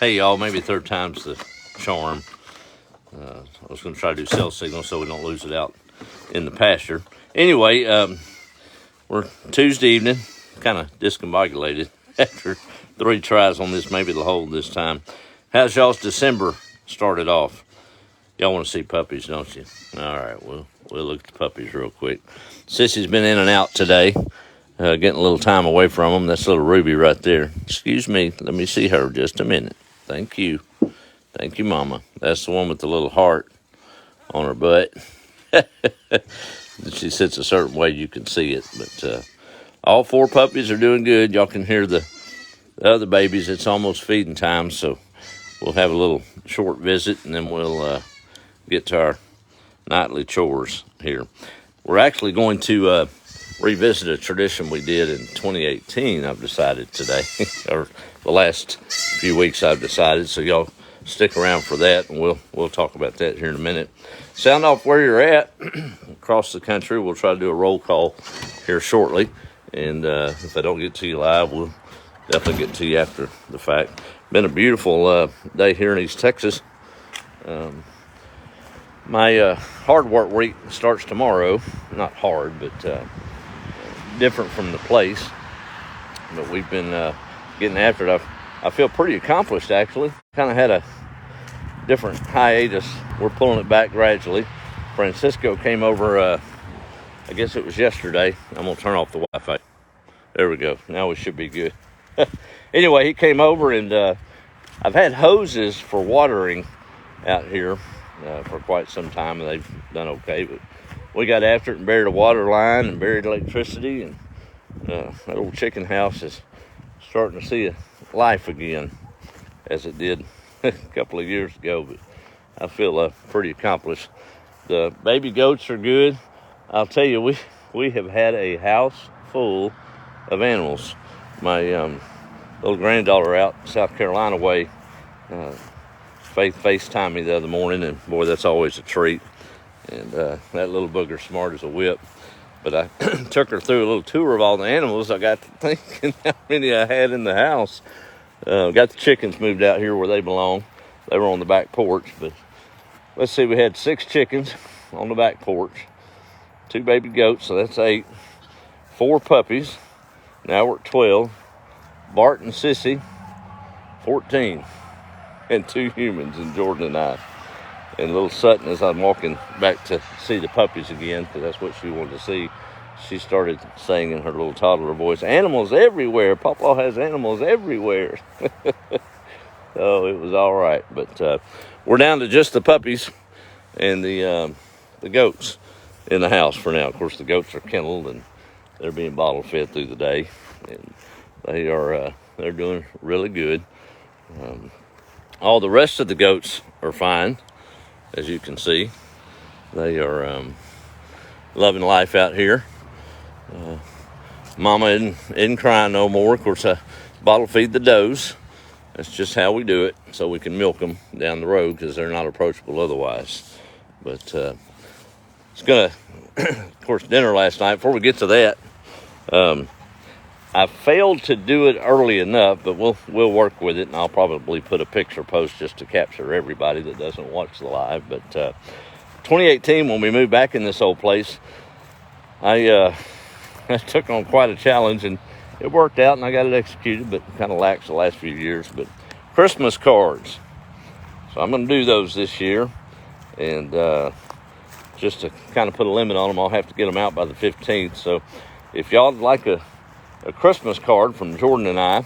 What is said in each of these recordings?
Hey y'all, maybe third time's the charm. I was going to try to do cell signal so we don't lose it out in the pasture. Anyway, we're Tuesday evening, kind of discombobulated after 3 tries on this. Maybe it'll hold this time. How's y'all's December started off? Y'all want to see puppies, don't you? All right, we'll look at the puppies real quick. Sissy's been in and out today, getting a little time away from them. That's little Ruby right there. Excuse me, let me see her just a minute. Thank you. Thank you, Mama. That's the one with the little heart on her butt. She sits a certain way, you can see it. But all 4 puppies are doing good. Y'all can hear the other babies. It's almost feeding time, so we'll have a little short visit, and then we'll get to our nightly chores here. We're actually going to revisit a tradition we did in 2018, I've decided today, or the last few weeks I've decided, so y'all stick around for that, and we'll talk about that here in a minute. Sound off where you're at across the country. We'll try to do a roll call here shortly, and if I don't get to you live, we'll definitely get to you after the fact. Been a beautiful day here in East Texas. My hard work week starts tomorrow. Not hard, but different from the place. But we've been getting after it. I feel pretty accomplished, actually. Kind of had a different hiatus. We're pulling it back gradually. Francisco came over, I guess it was yesterday. I'm going to turn off the Wi-Fi. There we go. Now we should be good. Anyway, he came over, and I've had hoses for watering out here for quite some time, and they've done okay. But we got after it and buried a water line and buried electricity, and that old chicken house is starting to see a life again, as it did a couple of years ago. But I feel pretty accomplished. The baby goats are good. I'll tell you, we have had a house full of animals. My little granddaughter out South Carolina way, Faith FaceTimed me the other morning, and boy, that's always a treat. And that little booger's smart as a whip. But I took her through a little tour of all the animals. I got to thinking how many I had in the house. Got the chickens moved out here where they belong. They were on the back porch. But let's see, we had 6 chickens on the back porch, 2 baby goats, so that's 8, 4 puppies. Now we're at 12. Bart and Sissy, 14. And 2 humans, and Jordan and I. And little Sutton, as I'm walking back to see the puppies again, because that's what she wanted to see, she started saying in her little toddler voice, "Animals everywhere. Papa has animals everywhere." So it was all right. But we're down to just the puppies and the goats in the house for now. Of course, the goats are kenneled, and they're being bottle fed through the day. And they're doing really good. All the rest of the goats are fine. As you can see, they are loving life out here. Mama isn't crying no more. Of course, I bottle feed the does. That's just how we do it, so we can milk them down the road because they're not approachable otherwise. But it's gonna, of course, dinner last night. Before we get to that, I failed to do it early enough, but we'll work with it, and I'll probably put a picture post just to capture everybody that doesn't watch the live. But 2018, when we moved back in this old place, I took on quite a challenge, and it worked out, and I got it executed, but kind of lax the last few years. But Christmas cards. So I'm going to do those this year, and just to kind of put a limit on them, I'll have to get them out by the 15th. So if y'all would like a Christmas card from Jordan and I,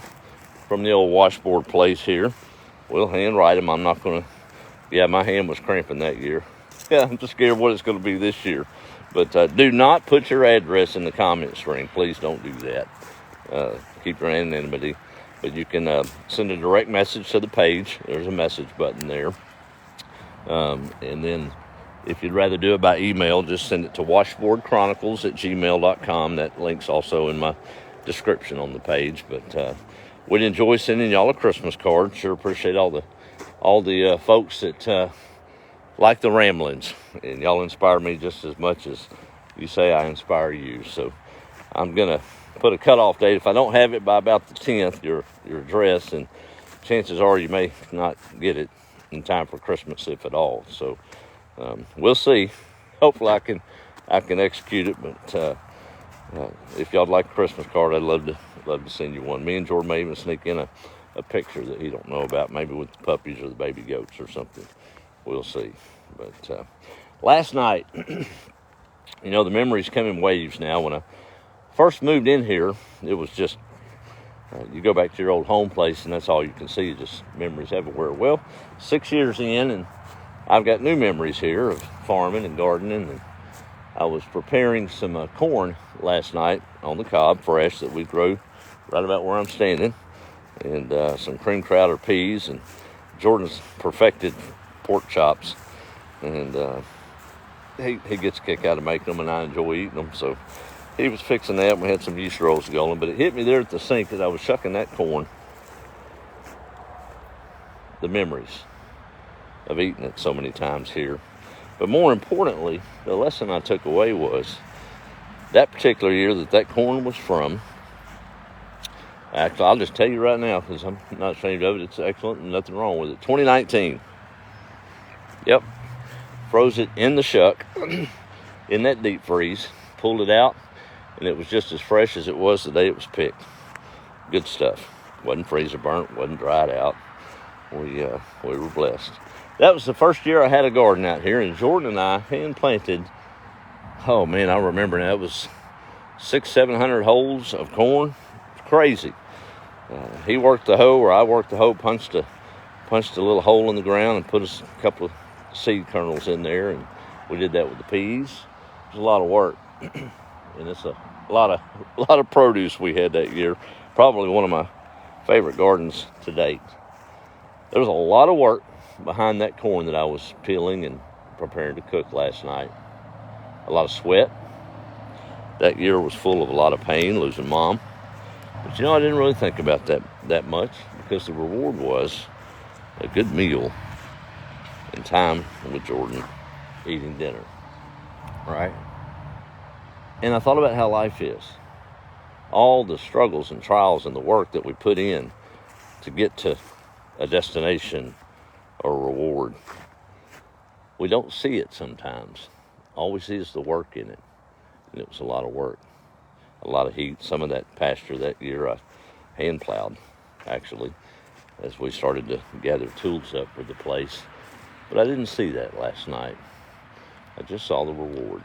from the old washboard place here, we'll handwrite them. I'm not going to, my hand was cramping that year. Yeah, I'm just scared what it's going to be this year. But do not put your address in the comment string. Please don't do that. Keep your anonymity. But you can send a direct message to the page. There's a message button there. And then if you'd rather do it by email, just send it to washboardchronicles@gmail.com. That link's also in my description on the page. But we'd enjoy sending y'all a Christmas card. Sure appreciate all the folks that like the ramblings, and y'all inspire me just as much as you say I inspire you. So I'm gonna put a cutoff date. If I don't have it by about the 10th, your address, and chances are you may not get it in time for Christmas, if at all. So we'll see. Hopefully I can execute it, but if y'all like a Christmas card, I'd love to send you one. Me and Jordan may even sneak in a picture that he don't know about, maybe with the puppies or the baby goats or something. We'll see. But last night, you know, the memories come in waves now. When I first moved in here, it was just, you go back to your old home place and that's all you can see, just memories everywhere. Well, 6 years in, and I've got new memories here of farming and gardening. And I was preparing some corn last night on the cob, fresh, that we grew right about where I'm standing, and some cream crowder peas, and Jordan's perfected pork chops, and he gets a kick out of making them, and I enjoy eating them. So he was fixing that, and we had some yeast rolls going, but it hit me there at the sink as I was shucking that corn, the memories of eating it so many times here. But more importantly, the lesson I took away was that particular year that corn was from. Actually, I'll just tell you right now, because I'm not ashamed of it. It's excellent and nothing wrong with it. 2019. Yep. Froze it in the shuck, in that deep freeze. Pulled it out, and it was just as fresh as it was the day it was picked. Good stuff. Wasn't freezer burnt, wasn't dried out. We were blessed. That was the first year I had a garden out here, and Jordan and I hand planted, oh man, I remember now, it was 600-700 holes of corn. It's crazy. He worked the hoe, or I worked the hoe, punched a little hole in the ground and put a couple of seed kernels in there, and we did that with the peas. It was a lot of work, and it's a lot of produce we had that year. Probably one of my favorite gardens to date. There was a lot of work behind that corn that I was peeling and preparing to cook last night. A lot of sweat. That year was full of a lot of pain, losing Mom. But you know, I didn't really think about that much, because the reward was a good meal and time with Jordan eating dinner, right? And I thought about how life is. All the struggles and trials and the work that we put in to get to a destination or reward. We don't see it sometimes. All we see is the work in it. And it was a lot of work, a lot of heat. Some of that pasture that year I hand plowed, actually, as we started to gather tools up for the place. But I didn't see that last night. I just saw the reward.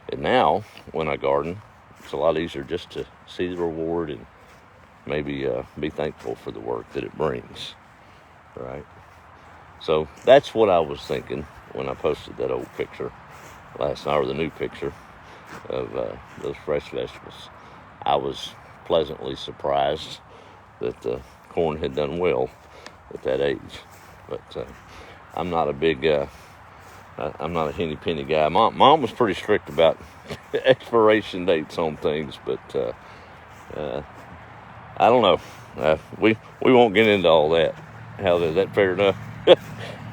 And now, when I garden, it's a lot easier just to see the reward and maybe be thankful for the work that it brings, right? So that's what I was thinking when I posted that old picture last night, or the new picture of those fresh vegetables. I was pleasantly surprised that the corn had done well at that age. But I'm not a big, I'm not a henny penny guy. Mom was pretty strict about expiration dates on things, but I don't know. We won't get into all that. Is that fair enough?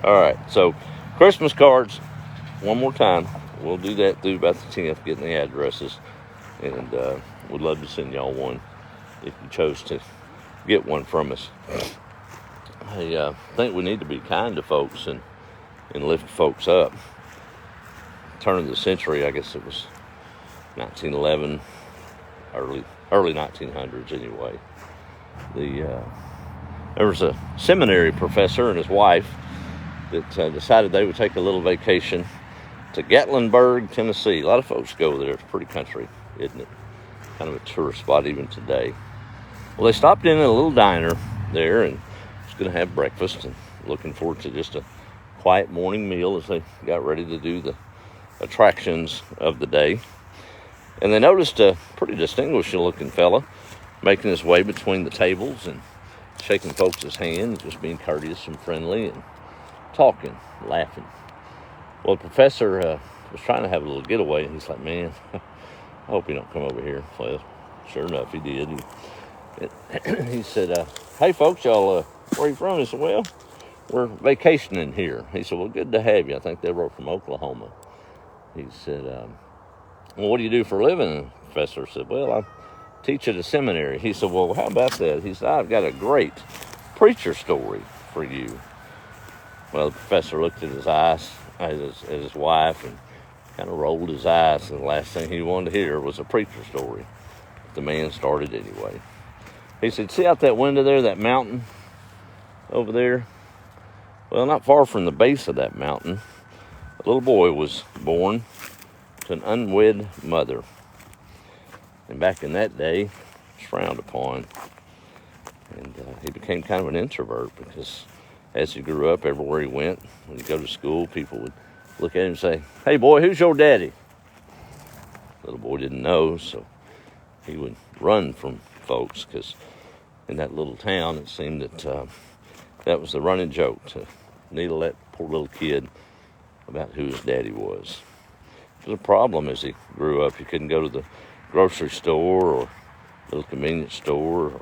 All right, so Christmas cards, one more time. We'll do that through about the 10th, getting the addresses, and we'd love to send y'all one if you chose to get one from us. I think we need to be kind to folks and lift folks up. Turn of the century, I guess it was 1911, early 1900s anyway. There was a seminary professor and his wife that decided they would take a little vacation to Gatlinburg, Tennessee. A lot of folks go there. It's pretty country, isn't it? Kind of a tourist spot even today. Well, they stopped in a little diner there and was going to have breakfast, and looking forward to just a quiet morning meal as they got ready to do the attractions of the day. And they noticed a pretty distinguished looking fella making his way between the tables and shaking folks' hands, just being courteous and friendly and talking, laughing. Well, the professor was trying to have a little getaway, and he's like, man, I hope he don't come over here. Well, sure enough, he did. He said, hey, folks, y'all, where are you from? He said, well, we're vacationing here. He said, well, good to have you. I think they were from Oklahoma. He said, well, what do you do for a living? The professor said, well, I teach at a seminary. He said, well, how about that? He said, I've got a great preacher story for you." Well, the professor looked at his eyes, at his wife, and kind of rolled his eyes, and the last thing he wanted to hear was a preacher story. The man started anyway. He said, "See out that window there, that mountain over there? Well, not far from the base of that mountain, a little boy was born to an unwed mother. And back in that day, it was frowned upon. And he became kind of an introvert because as he grew up, everywhere he went, when he'd go to school, people would look at him and say, 'Hey, boy, who's your daddy?' The little boy didn't know, so he would run from folks because in that little town, it seemed that that was the running joke, to needle that poor little kid about who his daddy was. It was a problem as he grew up. He couldn't go to the grocery store or little convenience store or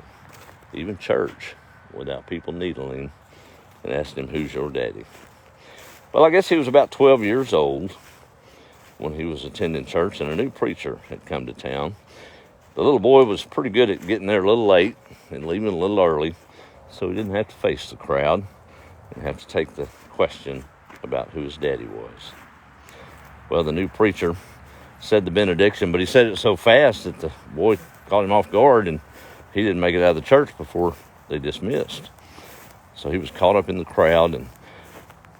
even church without people needling him and asking him, 'Who's your daddy?' Well, I guess he was about 12 years old when he was attending church, and a new preacher had come to town. The little boy was pretty good at getting there a little late and leaving a little early, so he didn't have to face the crowd and have to take the question about who his daddy was. Well, the new preacher said the benediction, but he said it so fast that the boy caught him off guard, and he didn't make it out of the church before they dismissed. So he was caught up in the crowd, and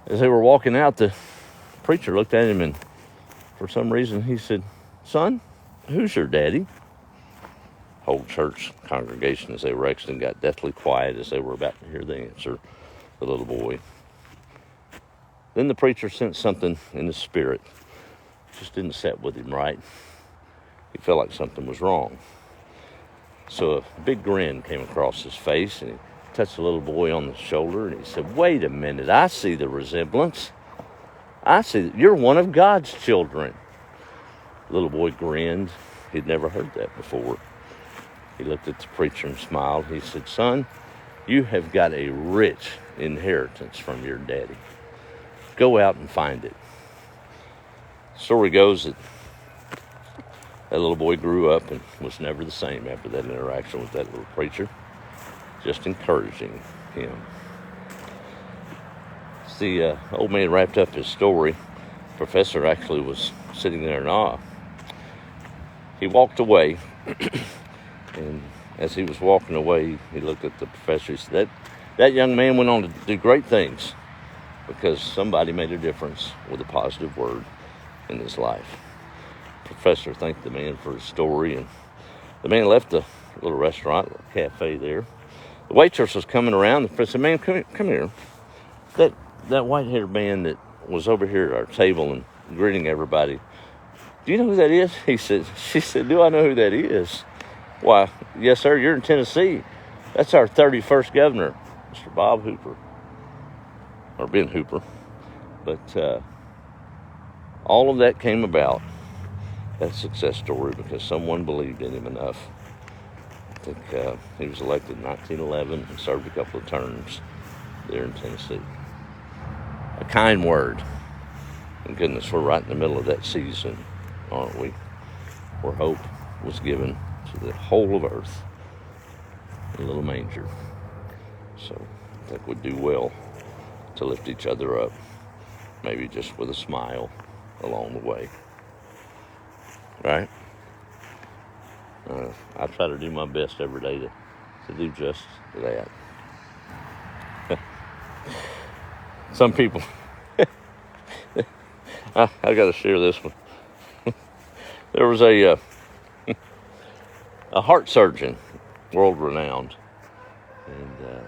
as they were walking out, the preacher looked at him, and for some reason he said, "Son, who's your daddy?" Whole church congregation, as they were exiting, got deathly quiet as they were about to hear the answer, the little boy. Then the preacher sensed something in his spirit. It just didn't set with him right. He felt like something was wrong. So a big grin came across his face, and he touched the little boy on the shoulder, and he said, "Wait a minute, I see the resemblance. I see that you're one of God's children." The little boy grinned. He'd never heard that before. He looked at the preacher and smiled. He said, "Son, you have got a rich inheritance from your daddy. Go out and find it." The story goes that that little boy grew up and was never the same after that interaction with that little preacher, just encouraging him. As the old man wrapped up his story, the professor actually was sitting there in awe. He walked away, and as he was walking away, he looked at the professor. He said, that young man went on to do great things because somebody made a difference with a positive word in his life. The professor thanked the man for his story, and the man left the little restaurant, little cafe there. The waitress was coming around. The professor said, "Man, come here. That white-haired man that was over here at our table and greeting everybody, do you know who that is?" She said, "Do I know who that is? Why, yes, sir, you're in Tennessee. That's our 31st governor, Mr. Bob Hooper, or Ben Hooper." But all of that came about, that success story, because someone believed in him enough. I think he was elected in 1911 and served a couple of terms there in Tennessee. A kind word. And goodness, we're right in the middle of that season, aren't we? Where hope was given to the whole of earth in a little manger. So I think we'd do well to lift each other up, maybe just with a smile along the way. Right? I try to do my best every day to do just that. Some people, I got to share this one. There was a heart surgeon, world-renowned, and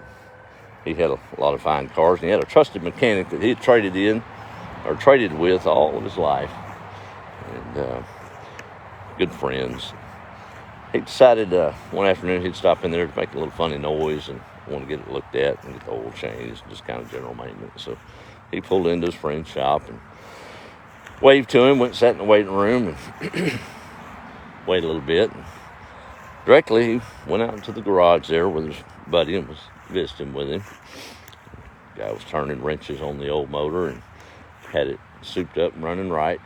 he had a lot of fine cars, and he had a trusted mechanic that he had traded with all of his life, and good friends. He decided one afternoon he'd stop in there to make a little funny noise and want to get it looked at and get the oil changed, just kind of general maintenance. So he pulled into his friend's shop and waved to him, went and sat in the waiting room and waited a little bit. And directly he went out into the garage there with his buddy and was visiting with him. The guy was turning wrenches on the old motor and had it souped up and running right.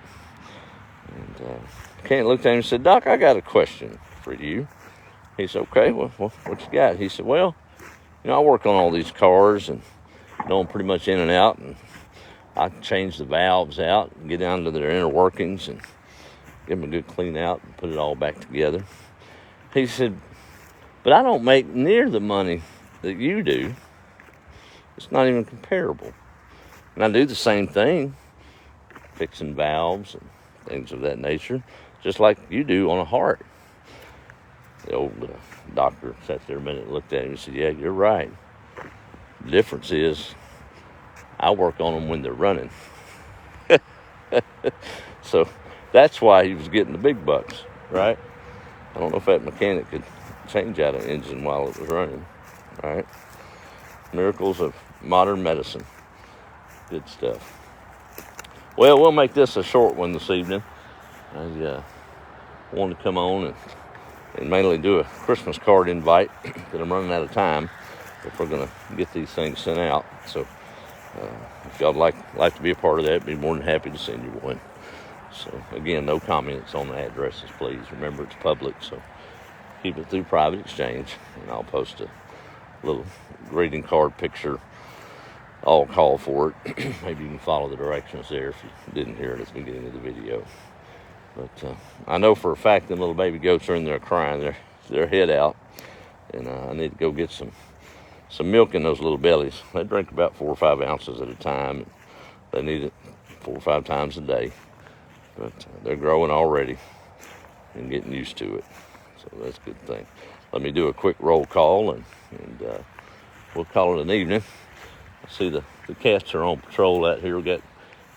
And Kent looked at him and said, "Doc, I got a question for you." He said, "Okay, well, what you got?" He said, "Well, I work on all these cars and know them pretty much in and out, and I can change the valves out and get down to their inner workings and give them a good clean out and put it all back together. He said, but I don't make near the money that you do. It's not even comparable. And I do the same thing, fixing valves and things of that nature, just like you do on a heart. The old doctor sat there a minute and looked at him and said, yeah, you're right. The difference is I work on them when they're running. So that's why he was getting the big bucks, right? I don't know if that mechanic could change out an engine while it was running, right? Miracles of modern medicine. Good stuff. Well, we'll make this a short one this evening. I wanted to come on and mainly do a Christmas card invite that I'm running out of time if we're going to get these things sent out. So if y'all like to be a part of that, I'd be more than happy to send you one. So again, no comments on the addresses, please. Remember, it's public, so keep it through private exchange, and I'll post a little greeting card picture. I'll call for it. Maybe you can follow the directions there if you didn't hear it at the beginning of the video. But I know for a fact them little baby goats are in there crying their head out, and I need to go get some milk in those little bellies. They drink about 4 or 5 ounces at a time. And they need it 4 or 5 times a day. But they're growing already and getting used to it. So that's a good thing. Let me do a quick roll call, and we'll call it an evening. I see the cats are on patrol out here. We got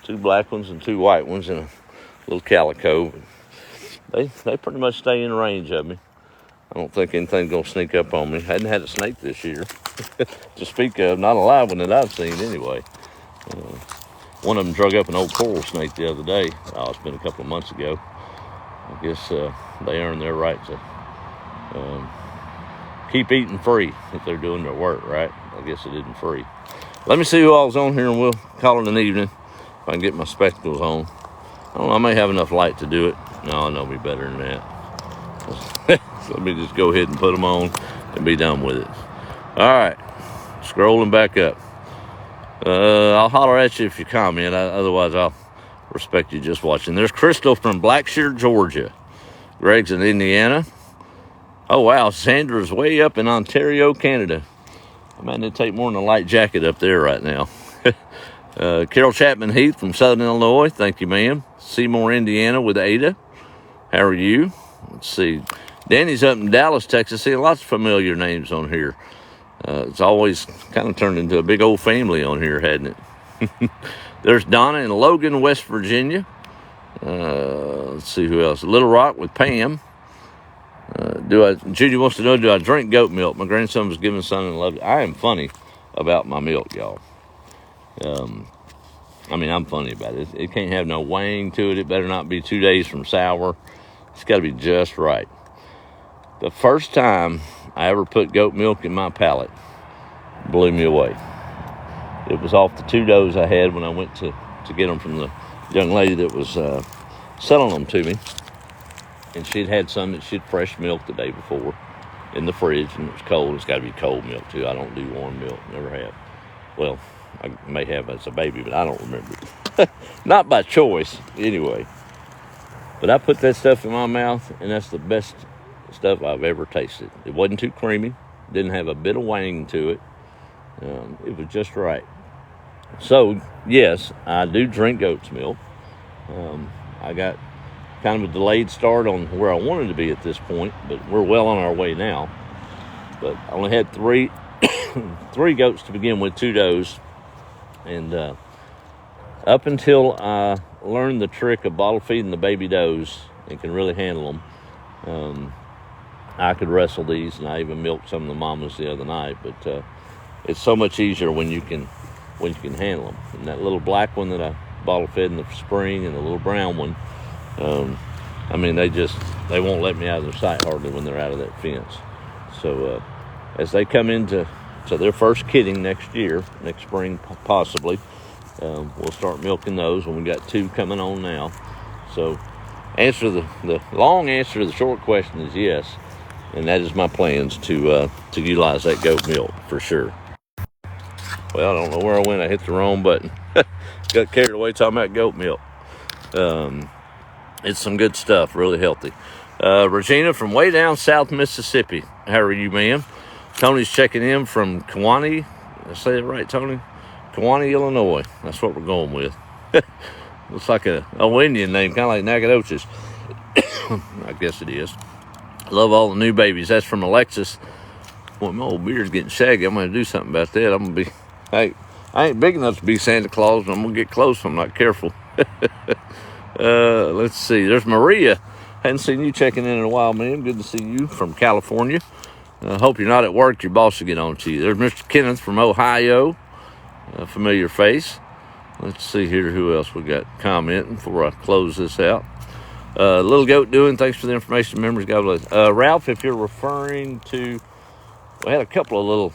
2 black ones and 2 white ones and a little calico. They pretty much stay in range of me. I don't think anything's going to sneak up on me. Hadn't had a snake this year to speak of. Not a live one that I've seen anyway. One of them drug up an old coral snake the other day. Oh, it's been a couple of months ago. I guess they earn their right to keep eating free if they're doing their work, right? I guess it isn't free. Let me see who all's on here, and we'll call it an evening if I can get my spectacles on. I don't know, I may have enough light to do it. No, I know me better than that. So let me just go ahead and put them on and be done with it. All right, scrolling back up. I'll holler at you if you comment. Otherwise, I'll respect you just watching. There's Crystal from Blackshear, Georgia. Greg's in Indiana. Oh, wow, Sandra's way up in Ontario, Canada. I might need to take more than a light jacket up there right now. Carol Chapman Heath from Southern Illinois. Thank you, ma'am. Seymour, Indiana with Ada. How are you? Let's see. Danny's up in Dallas, Texas. See, lots of familiar names on here. It's always kind of turned into a big old family on here, hadn't it? There's Donna in Logan, West Virginia. Let's see who else. Little Rock with Pam. Judy wants to know, do I drink goat milk? My grandson was giving son and loved it. I am funny about my milk, y'all. I'm funny about it. It can't have no wang to it. It better not be 2 days from sour. It's got to be just right. The first time I ever put goat milk in my palate blew me away. It was off the 2 does I had when I went to get them from the young lady that was selling them to me. And she'd had some that she'd fresh milk the day before in the fridge, and it was cold. It's got to be cold milk, too. I don't do warm milk. Never have. Well, I may have as a baby, but I don't remember it. Not by choice, anyway. But I put that stuff in my mouth, and that's the best stuff I've ever tasted. It wasn't too creamy. Didn't have a bit of wang to it. It was just right. So, yes, I do drink goat's milk. I got kind of a delayed start on where I wanted to be at this point, but we're well on our way now. But I only had three goats to begin with, 2 does. And up until I learned the trick of bottle feeding the baby does and can really handle them, I could wrestle these, and I even milked some of the mamas the other night. But it's so much easier when you can handle them. And that little black one that I bottle fed in the spring, and the little brown one, they won't let me out of their sight hardly when they're out of that fence. So as they come into their first kidding next spring possibly, we'll start milking those when we got 2 coming on now. So the long answer to the short question is yes. And that is my plans to utilize that goat milk for sure. Well, I don't know where I went. I hit the wrong button. Got carried away talking about goat milk. It's some good stuff, really healthy. Regina from way down South Mississippi. How are you, ma'am? Tony's checking in from Kewanee. Did I say it right, Tony? Kewanee, Illinois. That's what we're going with. Looks like a Indian name, kind of like Nacogdoches. I guess it is. Love all the new babies. That's from Alexis. Boy, my old beard's getting shaggy. I'm going to do something about that. I'm going to be, hey, I ain't big enough to be Santa Claus, and I'm going to get close if I'm not careful. Let's see. There's Maria. Hadn't seen you checking in a while, ma'am. Good to see you from California. Hope you're not at work. Your boss will get on to you. There's Mr. Kenneth from Ohio. A familiar face. Let's see here who else we got commenting before I close this out. Little Goat doing, thanks for the information, members. God bless. Ralph, if you're referring to, we had a couple of little,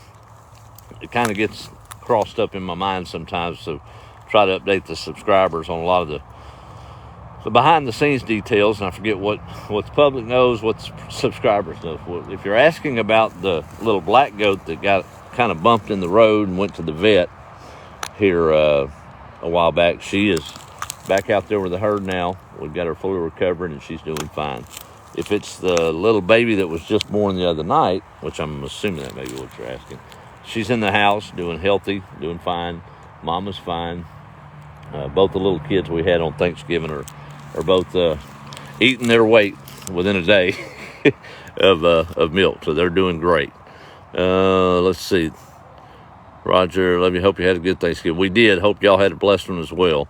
it kind of gets crossed up in my mind sometimes, so try to update the subscribers on a lot of the behind the scenes details, and I forget what the public knows, what the subscribers know. If you're asking about the little black goat that got kind of bumped in the road and went to the vet here a while back, she is back out there with the herd now. We've got her fully recovered, and she's doing fine. If it's the little baby that was just born the other night, which I'm assuming that may be what you're asking, she's in the house, doing healthy, doing fine. Mama's fine. Both the little kids we had on Thanksgiving are both eating their weight within a day of milk, so they're doing great. Let's see. Roger, love you. Hope you had a good Thanksgiving. We did. Hope y'all had a blessed one as well.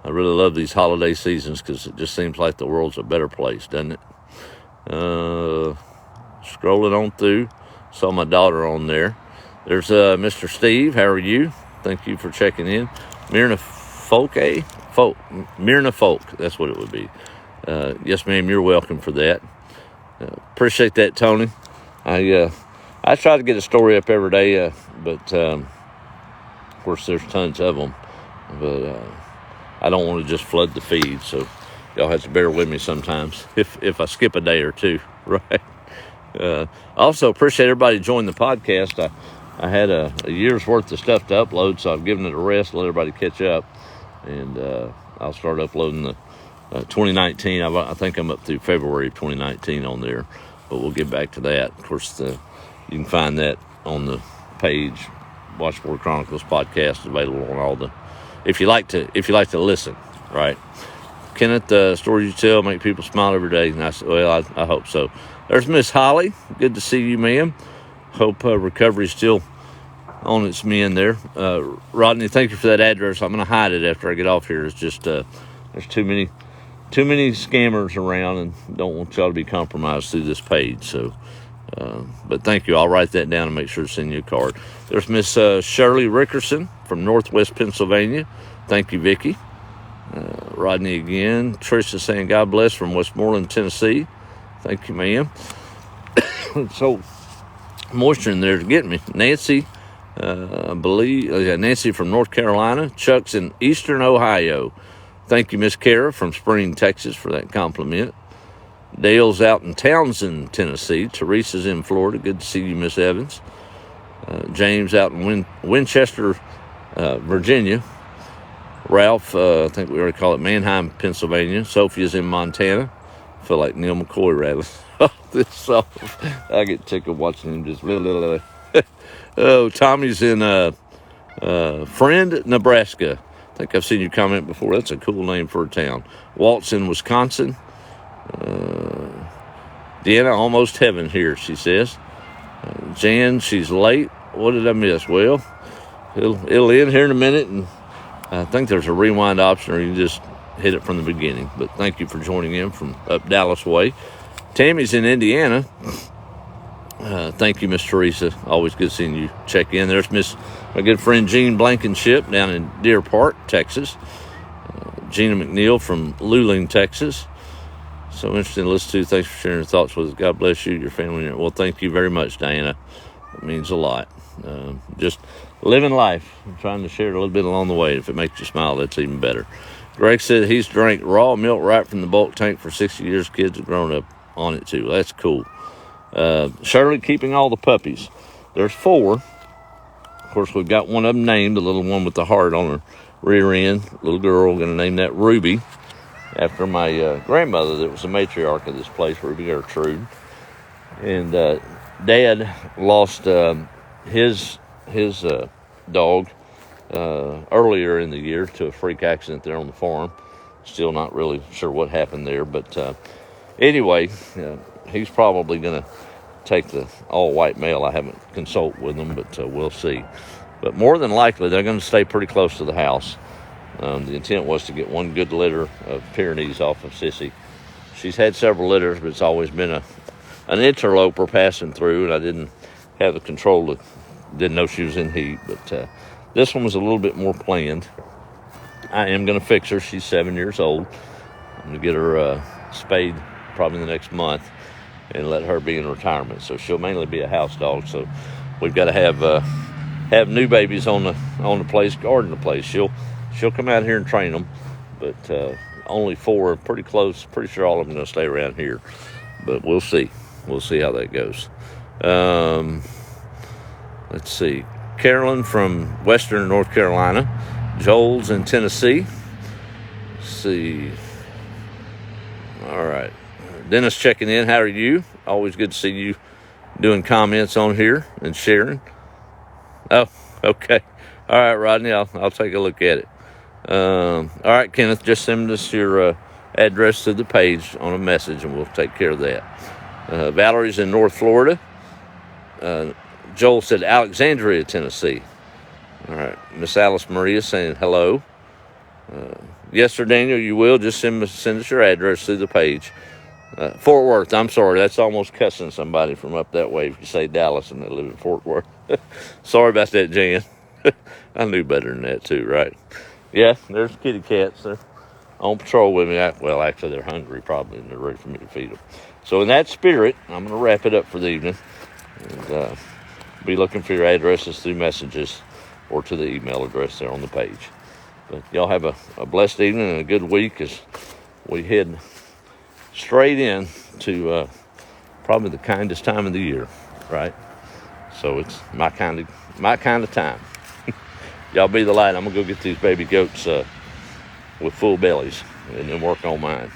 I really love these holiday seasons because it just seems like the world's a better place, doesn't it? Scrolling on through, saw my daughter on there. There's Mr. Steve. How are you? Thank you for checking in. Myrna Folk, Myrna Folk. That's what it would be. Yes, ma'am. You're welcome for that. Appreciate that, Tony. I try to get a story up every day, but of course there's tons of them. But I don't want to just flood the feed, so y'all have to bear with me sometimes if I skip a day or two, right? Also, appreciate everybody joining the podcast. I had a year's worth of stuff to upload, so I've given it a rest, let everybody catch up, and I'll start uploading the 2019. I think I'm up through February of 2019 on there, but we'll get back to that. Of course, you can find that on the page. Washboard Chronicles podcast is available on all the. If you like to listen, right? Kenneth, stories you tell make people smile every day. And I hope so. There's Miss Holly. Good to see you, ma'am. Hope recovery's still on its mend there. Rodney, thank you for that address. I'm going to hide it after I get off here. It's just there's too many scammers around, and don't want y'all to be compromised through this page. So, but thank you. I'll write that down and make sure to send you a card. There's Miss Shirley Rickerson from Northwest Pennsylvania. Thank you, Vicky. Rodney again. Tricia saying God bless from Westmoreland, Tennessee. Thank you, ma'am. So, moisture in there is getting me. Nancy, I believe, Nancy from North Carolina. Chuck's in Eastern Ohio. Thank you, Miss Kara from Spring, Texas, for that compliment. Dale's out in Townsend, Tennessee. Teresa's in Florida. Good to see you, Miss Evans. James out in Winchester, Virginia. Ralph, I think we already call it Manheim, Pennsylvania. Sophia's in Montana. I feel like Neil McCoy rattling this off. I get tickled watching him just Oh, Tommy's in Friend, Nebraska. I think I've seen you comment before. That's a cool name for a town. Walt's in Wisconsin. Deanna, almost heaven here, she says. Jan, she's late. What did I miss? Well, it'll end here in a minute, and I think there's a rewind option, or you can just hit it from the beginning. But thank you for joining in from up Dallas way. Tammy's in Indiana. Thank you, Miss Teresa. Always good seeing you check in. There's my good friend Jean Blankenship down in Deer Park, Texas. Gina McNeil from Luling, Texas. So interesting to listen to. Thanks for sharing your thoughts with us. God bless you, your family. Well, thank you very much, Diana. It means a lot. Just living life. I'm trying to share it a little bit along the way. If it makes you smile, that's even better. Greg said he's drank raw milk right from the bulk tank for 60 years. Kids have grown up on it, too. That's cool. Shirley keeping all the puppies. There's 4. Of course, we've got one of them named, the little one with the heart on her rear end. Little girl, going to name that Ruby, after my grandmother that was the matriarch of this place, Ruby Gertrude. And Dad lost his dog earlier in the year to a freak accident there on the farm. Still not really sure what happened there, but anyway, he's probably going to take the all-white male. I haven't consulted with them, but we'll see. But more than likely, they're going to stay pretty close to the house. The intent was to get one good litter of Pyrenees off of Sissy. She's had several litters, but it's always been an interloper passing through, and I didn't have the control didn't know she was in heat. But this one was a little bit more planned. I am going to fix her. She's 7 years old. I'm going to get her spayed probably in the next month and let her be in retirement. So she'll mainly be a house dog. So we've got to have new babies on the place, guarding the place. She'll come out here and train them, but only 4, pretty close. Pretty sure all of them are going to stay around here, but we'll see. We'll see how that goes. Let's see. Carolyn from Western North Carolina. Joel's in Tennessee. Let's see. All right. Dennis checking in. How are you? Always good to see you doing comments on here and sharing. Oh, okay. All right, Rodney, I'll take a look at it. All right, Kenneth, just send us your address to the page on a message, and we'll take care of that. Valerie's in North Florida. Joel said Alexandria, Tennessee. All right. Miss Alice Maria saying hello. Yes, sir, Daniel, you will. Just send us your address through the page. Fort Worth, I'm sorry. That's almost cussing somebody from up that way if you say Dallas and they live in Fort Worth. Sorry about that, Jan. I knew better than that, too, right? Yeah, there's kitty cats. They're on patrol with me. Well, actually, they're hungry probably, and they're ready for me to feed them. So in that spirit, I'm going to wrap it up for the evening. And be looking for your addresses through messages or to the email address there on the page. But y'all have a blessed evening and a good week as we head straight in to probably the kindest time of the year, right? So it's my kind of time. Y'all be the light. I'm gonna go get these baby goats with full bellies and then work on mine.